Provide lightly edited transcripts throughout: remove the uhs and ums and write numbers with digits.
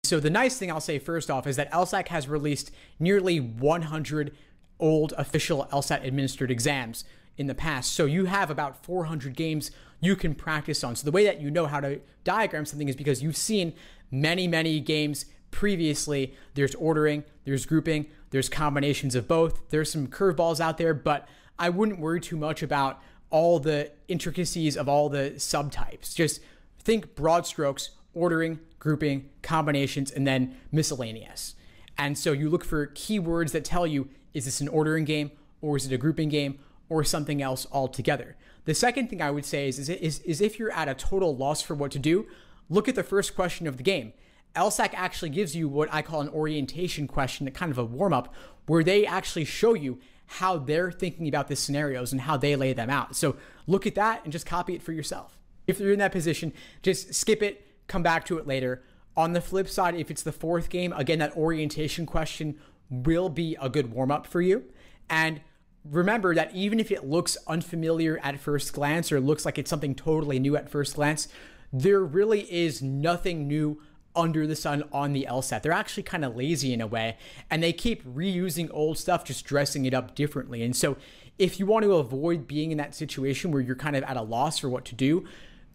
So the nice thing I'll say first off is that LSAC has released nearly 100 old official LSAT administered exams in the past. So you have about 400 games you can practice on. So the way that you know how to diagram something is because you've seen many, many games previously. There's ordering, there's grouping, there's combinations of both. There's some curveballs out there, but I wouldn't worry too much about all the intricacies of all the subtypes. Just think broad strokes, ordering, grouping, combinations, and then miscellaneous. And so you look for keywords that tell you, is this an ordering game, or is it a grouping game, or something else altogether? The second thing I would say is if you're at a total loss for what to do, look at the first question of the game. LSAC actually gives you what I call an orientation question, kind of a warm-up, where they actually show you how they're thinking about the scenarios and how they lay them out. So look at that and just copy it for yourself. If you're in that position, just skip it, come back to it later. On the flip side, if it's the fourth game, again, that orientation question will be a good warm-up for you. And remember that even if it looks unfamiliar at first glance or looks like it's something totally new at first glance, there really is nothing new under the sun on the LSAT. They're actually kind of lazy in a way, and they keep reusing old stuff, just dressing it up differently. And so if you want to avoid being in that situation where you're kind of at a loss for what to do,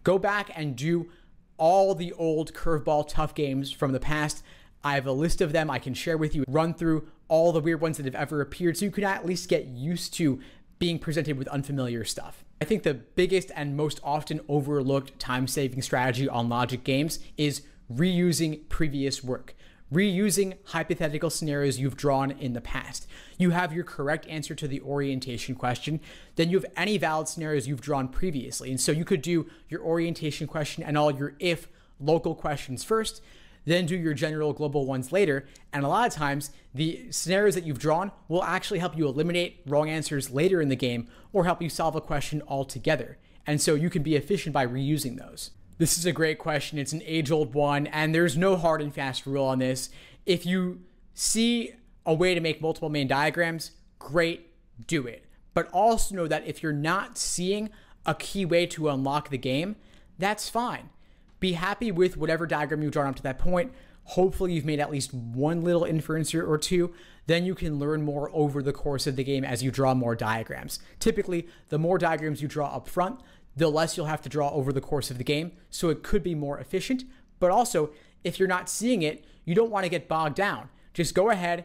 go back and do all the old curveball tough games from the past. I have a list of them I can share with you, run through all the weird ones that have ever appeared so you can at least get used to being presented with unfamiliar stuff. I think the biggest and most often overlooked time-saving strategy on logic games is reusing previous work, reusing hypothetical scenarios you've drawn in the past. You have your correct answer to the orientation question, then you have any valid scenarios you've drawn previously. And so you could do your orientation question and all your if local questions first, then do your general global ones later. And a lot of times the scenarios that you've drawn will actually help you eliminate wrong answers later in the game or help you solve a question altogether. And so you can be efficient by reusing those. This is a great question. It's an age-old one, and there's no hard and fast rule on this. If you see a way to make multiple main diagrams, great, do it. But also know that if you're not seeing a key way to unlock the game, that's fine. Be happy with whatever diagram you've drawn up to that point. Hopefully you've made at least one little inference or two. Then you can learn more over the course of the game as you draw more diagrams. Typically, the more diagrams you draw up front, the less you'll have to draw over the course of the game. So it could be more efficient. But also, if you're not seeing it, you don't want to get bogged down. Just go ahead,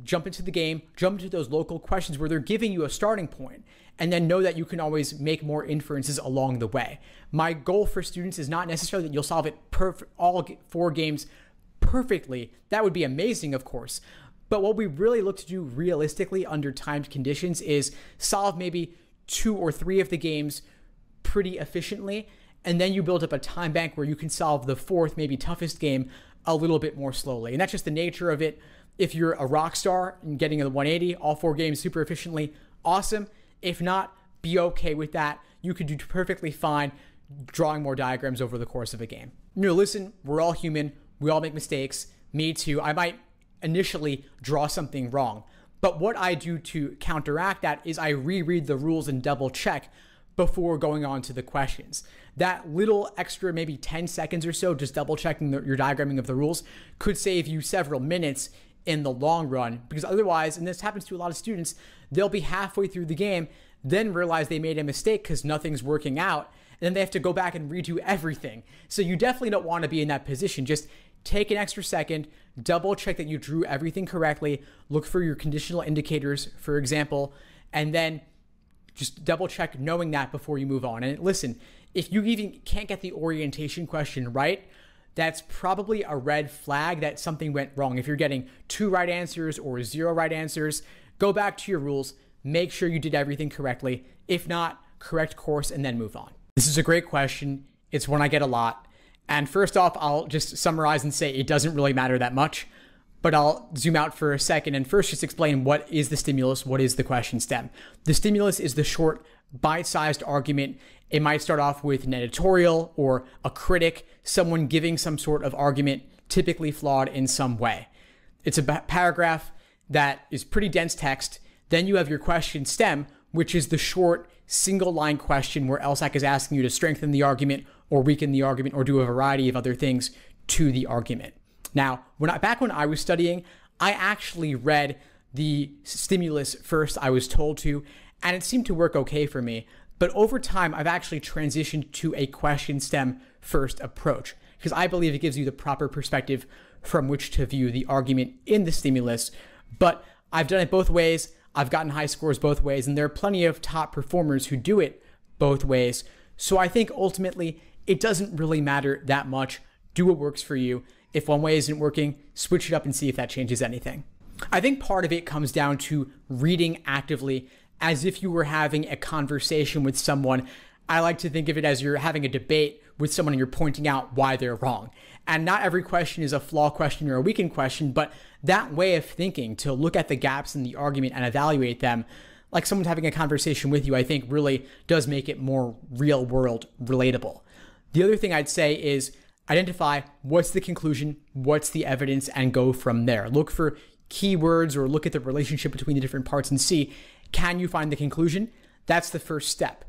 jump into the game, jump into those local questions where they're giving you a starting point, and then know that you can always make more inferences along the way. My goal for students is not necessarily that you'll solve it all 4 games perfectly. That would be amazing, of course. But what we really look to do realistically under timed conditions is solve maybe 2 or 3 of the games pretty efficiently, and then you build up a time bank where you can solve the 4th, maybe toughest game a little bit more slowly. And that's just the nature of it. If you're a rock star and getting a 180, all 4 games super efficiently, awesome. If not, be okay with that. You could do perfectly fine drawing more diagrams over the course of a game. You know, listen, we're all human. We all make mistakes. Me too. I might initially draw something wrong. But what I do to counteract that is I reread the rules and double check before going on to the questions. That little extra, maybe 10 seconds or so, just double checking your diagramming of the rules could save you several minutes in the long run, because otherwise, and this happens to a lot of students, they'll be halfway through the game, then realize they made a mistake because nothing's working out, and then they have to go back and redo everything. So you definitely don't want to be in that position. Just take an extra second, double check that you drew everything correctly, look for your conditional indicators, for example, and then just double check knowing that before you move on. And listen, if you even can't get the orientation question right, that's probably a red flag that something went wrong. If you're getting 2 right answers or 0 right answers, go back to your rules, make sure you did everything correctly. If not, correct course and then move on. This is a great question. It's one I get a lot. And first off, I'll just summarize and say it doesn't really matter that much, but I'll zoom out for a second and first just explain what is the stimulus, what is the question stem. The stimulus is the short, bite-sized argument. It might start off with an editorial or a critic, someone giving some sort of argument, typically flawed in some way. It's a paragraph that is pretty dense text. Then you have your question stem, which is the short single line question where LSAC is asking you to strengthen the argument or weaken the argument or do a variety of other things to the argument. Now, back when I was studying, I actually read the stimulus first, I was told to, and it seemed to work okay for me. But over time, I've actually transitioned to a question stem first approach because I believe it gives you the proper perspective from which to view the argument in the stimulus. But I've done it both ways. I've gotten high scores both ways, and there are plenty of top performers who do it both ways. So I think ultimately it doesn't really matter that much. Do what works for you. If one way isn't working, switch it up and see if that changes anything. I think part of it comes down to reading actively as if you were having a conversation with someone. I like to think of it as you're having a debate with someone and you're pointing out why they're wrong. And not every question is a flaw question or a weakened question, but that way of thinking to look at the gaps in the argument and evaluate them, like someone's having a conversation with you, I think really does make it more real world relatable. The other thing I'd say is identify what's the conclusion, what's the evidence, and go from there. Look for keywords or look at the relationship between the different parts and see, can you find the conclusion? That's the first step.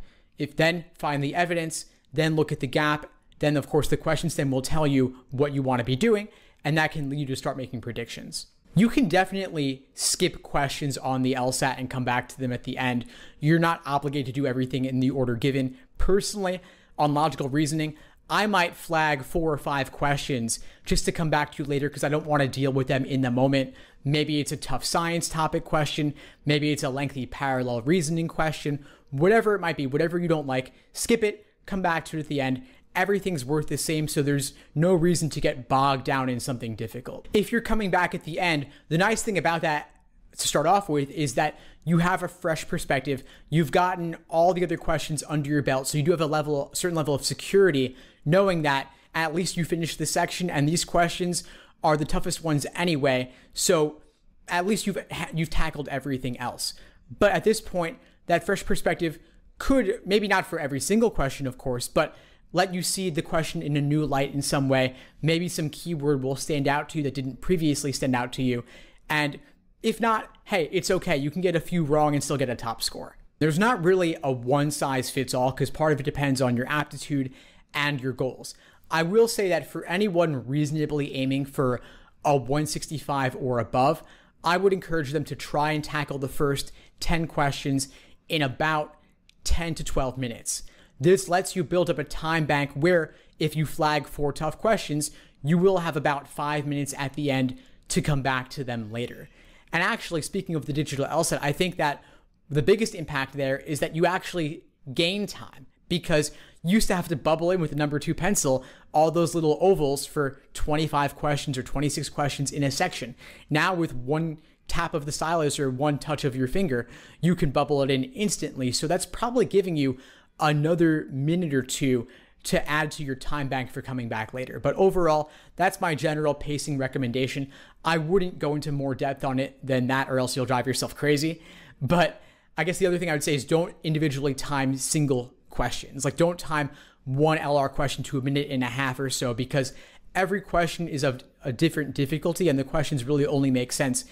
Then find the evidence, then look at the gap, then of course the question stem will tell you what you want to be doing, and that can lead you to start making predictions. You can definitely skip questions on the LSAT and come back to them at the end. You're not obligated to do everything in the order given. Personally, on logical reasoning, I might flag 4 or 5 questions just to come back to later because I don't want to deal with them in the moment. Maybe it's a tough science topic question. Maybe it's a lengthy parallel reasoning question. Whatever it might be, whatever you don't like, skip it, come back to it at the end. Everything's worth the same, so there's no reason to get bogged down in something difficult. If you're coming back at the end, the nice thing about that to start off with is that you have a fresh perspective. You've gotten all the other questions under your belt, so you do have a certain level of security knowing that at least you finished this section and these questions are the toughest ones anyway, so at least you've tackled everything else. But at this point, that fresh perspective could, maybe not for every single question, of course, but let you see the question in a new light in some way. Maybe some keyword will stand out to you that didn't previously stand out to you. And if not, hey, it's okay. You can get a few wrong and still get a top score. There's not really a one size fits all because part of it depends on your aptitude and your goals. I will say that for anyone reasonably aiming for a 165 or above, I would encourage them to try and tackle the first 10 questions in about 10 to 12 minutes. This lets you build up a time bank where if you flag 4 tough questions, you will have about 5 minutes at the end to come back to them later. And actually, speaking of the digital LSAT, I think that the biggest impact there is that you actually gain time because you used to have to bubble in with the number 2 pencil all those little ovals for 25 questions or 26 questions in a section. Now with one tap of the stylus or one touch of your finger, you can bubble it in instantly. So that's probably giving you another minute or two to add to your time bank for coming back later. But overall, that's my general pacing recommendation. I wouldn't go into more depth on it than that or else you'll drive yourself crazy. But I guess the other thing I would say is don't individually time single questions. Like don't time one LR question to a minute and a half or so because every question is of a different difficulty and the questions really only make sense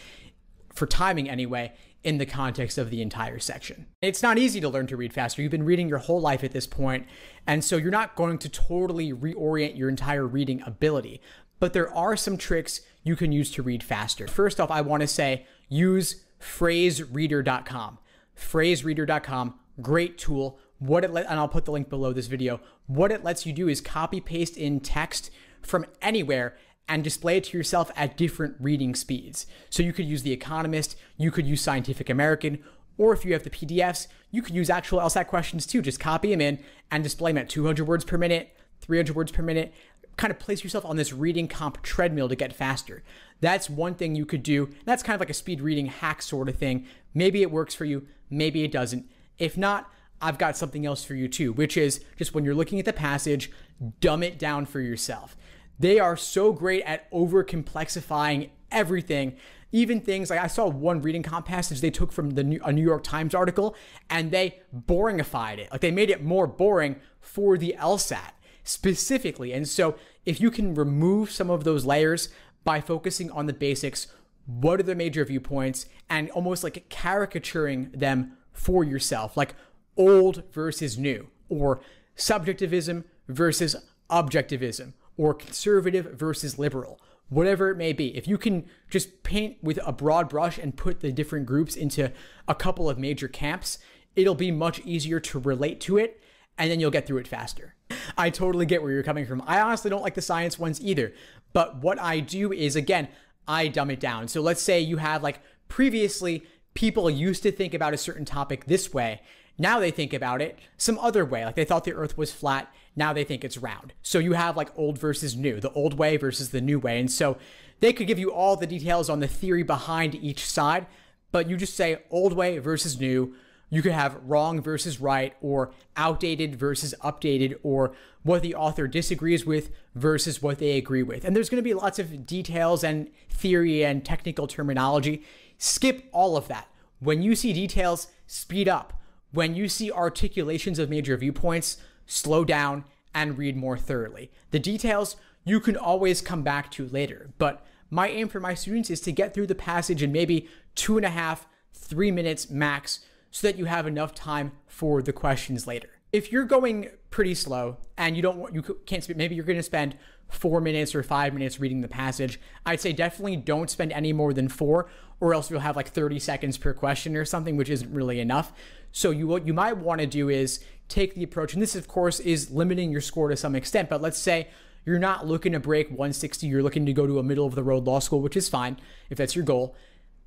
for timing anyway in the context of the entire section. It's not easy to learn to read faster. You've been reading your whole life at this point, and so you're not going to totally reorient your entire reading ability. But there are some tricks you can use to read faster. First off, I want to say use phrasereader.com. Phrasereader.com, great tool. And I'll put the link below this video. What it lets you do is copy paste in text from anywhere and display it to yourself at different reading speeds. So you could use The Economist, you could use Scientific American, or if you have the PDFs, you could use actual LSAT questions too. Just copy them in and display them at 200 words per minute, 300 words per minute. Kind of place yourself on this reading comp treadmill to get faster. That's one thing you could do. That's kind of like a speed reading hack sort of thing. Maybe it works for you, maybe it doesn't. If not, I've got something else for you too, which is just when you're looking at the passage, dumb it down for yourself. They are so great at over-complexifying everything. Even things like I saw one reading comp passage they took from a New York Times article and they boringified it. Like they made it more boring for the LSAT specifically. And so if you can remove some of those layers by focusing on the basics, what are the major viewpoints, and almost like caricaturing them for yourself, like old versus new, or subjectivism versus objectivism, or conservative versus liberal, whatever it may be. If you can just paint with a broad brush and put the different groups into a couple of major camps, it'll be much easier to relate to it, and then you'll get through it faster. I totally get where you're coming from. I honestly don't like the science ones either, but what I do is, again, I dumb it down. So let's say you have, like, previously people used to think about a certain topic this way. Now they think about it some other way. Like, they thought the earth was flat. Now they think it's round. So you have, like, old versus new, the old way versus the new way. And so they could give you all the details on the theory behind each side, but you just say old way versus new. You could have wrong versus right, or outdated versus updated, or what the author disagrees with versus what they agree with. And there's going to be lots of details and theory and technical terminology. Skip all of that. When you see details, speed up. When you see articulations of major viewpoints, slow down and read more thoroughly. The details you can always come back to later, but my aim for my students is to get through the passage in maybe 2.5, 3 minutes max, so that you have enough time for the questions later. If you're going pretty slow and you can't speak, maybe you're going to spend 4 minutes or 5 minutes reading the passage, I'd say definitely don't spend any more than 4, or else you'll have like 30 seconds per question or something, which isn't really enough. So what you might want to do is take the approach, and this of course is limiting your score to some extent, but let's say you're not looking to break 160, you're looking to go to a middle of the road law school, which is fine if that's your goal.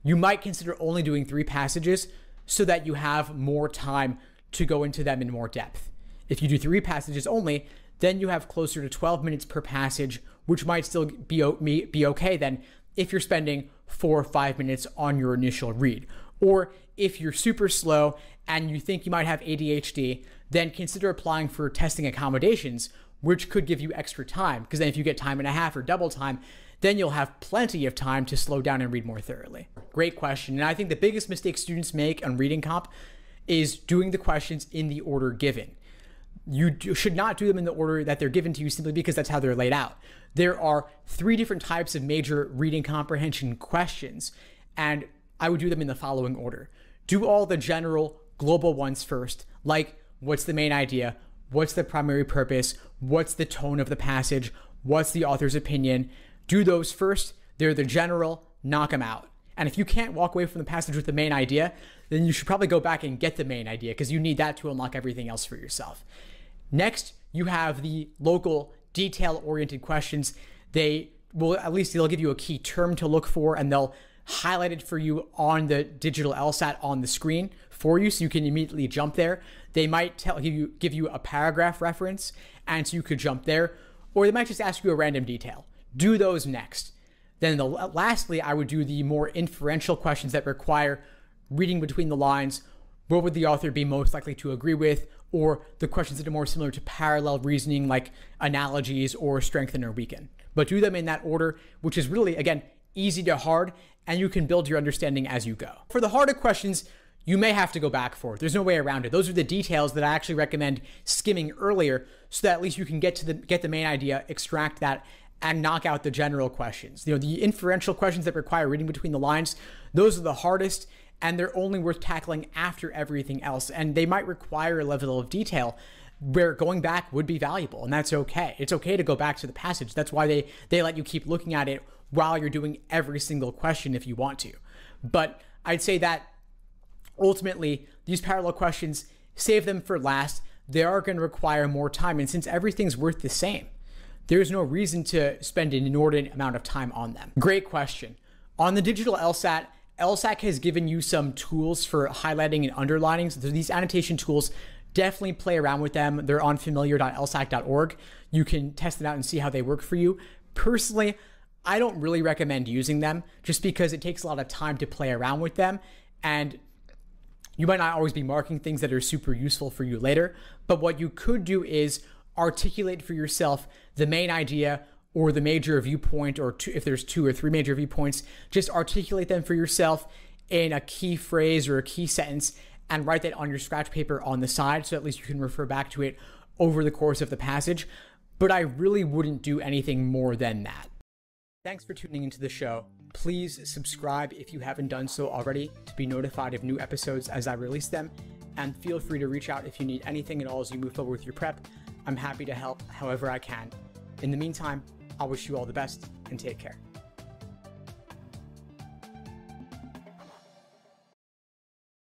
You might consider only doing 3 passages so that you have more time to go into them in more depth. If you do 3 passages only, then you have closer to 12 minutes per passage, which might still be okay then if you're spending 4 or 5 minutes on your initial read. Or if you're super slow and you think you might have ADHD, then consider applying for testing accommodations, which could give you extra time, because then if you get time and a half or double time, then you'll have plenty of time to slow down and read more thoroughly. Great question. And I think the biggest mistake students make on reading comp is doing the questions in the order given. You should not do them in the order that they're given to you simply because that's how they're laid out. There are 3 different types of major reading comprehension questions, and I would do them in the following order. Do all the general global ones first, like what's the main idea, what's the primary purpose, what's the tone of the passage, what's the author's opinion. Do those first. They're the general, knock them out. And if you can't walk away from the passage with the main idea, then you should probably go back and get the main idea, because you need that to unlock everything else for yourself. Next, you have the local detail-oriented questions. They'll give you a key term to look for, and they'll highlight it for you on the digital LSAT on the screen for you, so you can immediately jump there. They might give you a paragraph reference, and so you could jump there, or they might just ask you a random detail. Do those next. Then lastly, I would do the more inferential questions that require reading between the lines. What would the author be most likely to agree with? Or the questions that are more similar to parallel reasoning, like analogies or strengthen or weaken. But do them in that order, which is really, again, easy to hard, and you can build your understanding as you go. For the harder questions, you may have to go back for it. There's no way around it. Those are the details that I actually recommend skimming earlier, so that at least you can get the main idea, extract that, and knock out the general questions. The inferential questions that require reading between the lines, those are the hardest, and they're only worth tackling after everything else. And they might require a level of detail where going back would be valuable, and that's okay. It's okay to go back to the passage. That's why they let you keep looking at it while you're doing every single question if you want to. But I'd say that ultimately, these parallel questions, save them for last. They are going to require more time, and since everything's worth the same, there's no reason to spend an inordinate amount of time on them. Great question. On the digital LSAT, LSAC has given you some tools for highlighting and underlining. So these annotation tools, definitely play around with them. They're on familiar.lsac.org. You can test them out and see how they work for you. Personally, I don't really recommend using them just because it takes a lot of time to play around with them, and you might not always be marking things that are super useful for you later. But what you could do is articulate for yourself the main idea or the major viewpoint, or if there's 2 or 3 major viewpoints, just articulate them for yourself in a key phrase or a key sentence and write that on your scratch paper on the side, so at least you can refer back to it over the course of the passage. But I really wouldn't do anything more than that. Thanks for tuning into the show. Please subscribe if you haven't done so already to be notified of new episodes as I release them. And feel free to reach out if you need anything at all as you move forward with your prep. I'm happy to help however I can. In the meantime, I'll wish you all the best and take care.